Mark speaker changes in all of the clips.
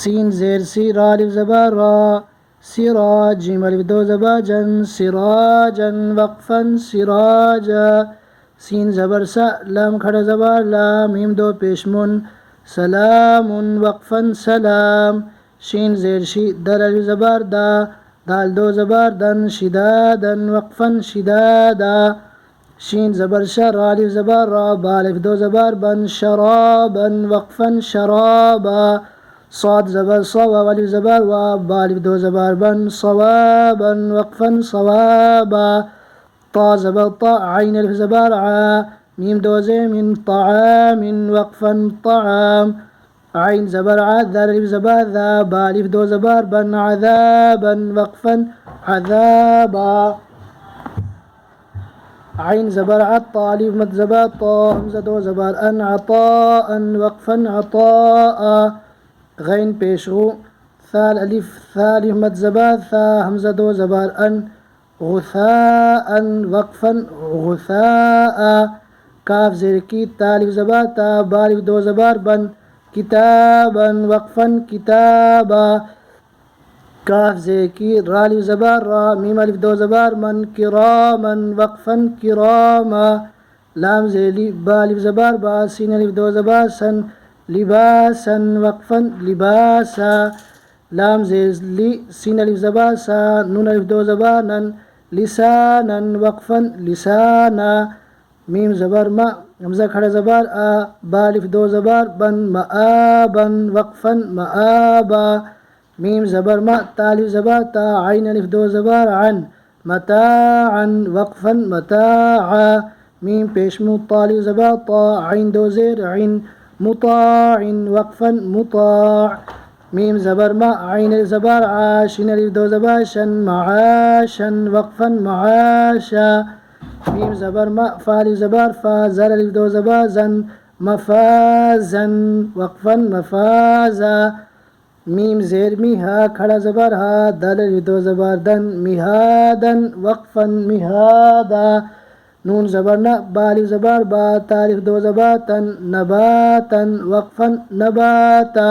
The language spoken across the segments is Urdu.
Speaker 1: سين زير سي را ألف زبر را سراج جيم ألف دو زبر جن سراجا وقفا سراجا سين زبر سا لام کھڑا زبر لا ميم دو پیشمن سلام وقفا سلام شين زير شي دال ألف زبر دا دال دو زبر دن شدادا وقفا شدادا شين زبر شا را ألف زبر را با ألف دو زبر بن شرابا وقفا شرابا صاد زبر صا واو ألف زبر و با ألف دو زبر بن صوابا وقفا صوابا طا زبر طا عين ألف زبر ع ميم دو زي من طعام وقفا طعام عين زبر ع ذال ألف زبر ذا با ألف دو زبر بن عذابا وقفا عذابا عين زبر عطا ألف مد زبر طا همزة دو زبر أن عطاء وقفا عطاء غين بيشغو ثال ألف ثال مد زبر ثا همزة دو زبر أن غثاء وقفا غثاء كاف زيركي تالف زبر تا بالف دو زبر بن كتابا وقفا كتابا كاف زيكي رالف زبر را ميم ألف دو زبر من كراما وقفا كراما لام زيلي بالف زبر با سين ألف دو زبر سن لباسا وقفا لباسا لام زيلي سين ألف زبر سا نون ألف دو زبر نن لسانا وقفا لسانا ميم زبر ما همزة کھڑا زبر آ بالف دو زبر بن مآبا وقفا مآبا ميم زبر ما تالف زبر تا عين ألف دو زبر عن متاعا وقفا متاعا ميم بيشمو طالف زبر طا عين دو زير عين مطاع وقفا مطاع ميم زبر ما عين زبر عاشن ألف دو زبر شن معاشا وقفا معاشا ميم زبر ما فالف زبر فا زال ألف دو زبر زن مفازا وقفا مفازا ميم زير ميها کھڑا زبر ها دال ألف دو زبر دن مهادا وقفا مهادا نون زبر نا با ألف زبر با تالف دو زبر تن نباتا وقفا نباتا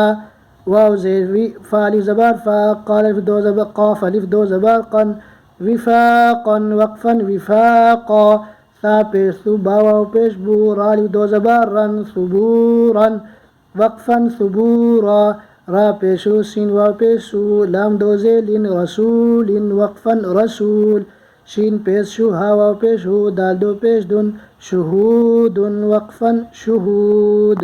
Speaker 1: واو زير وي فا ألف زبر فا قال ألف دو زبر قاف ألف دو زبر قن وفاقا وقفا وفاقا ثا پیش ثو با واو پیش بو را ألف دو زبر رن ثبورا وقفا ثبورا را پیشو سين واو پیشو لام دو زيل رسول وقفا رسول شين پیشو ها واو پیشو دال دو پیش دن شهود وقفا شهود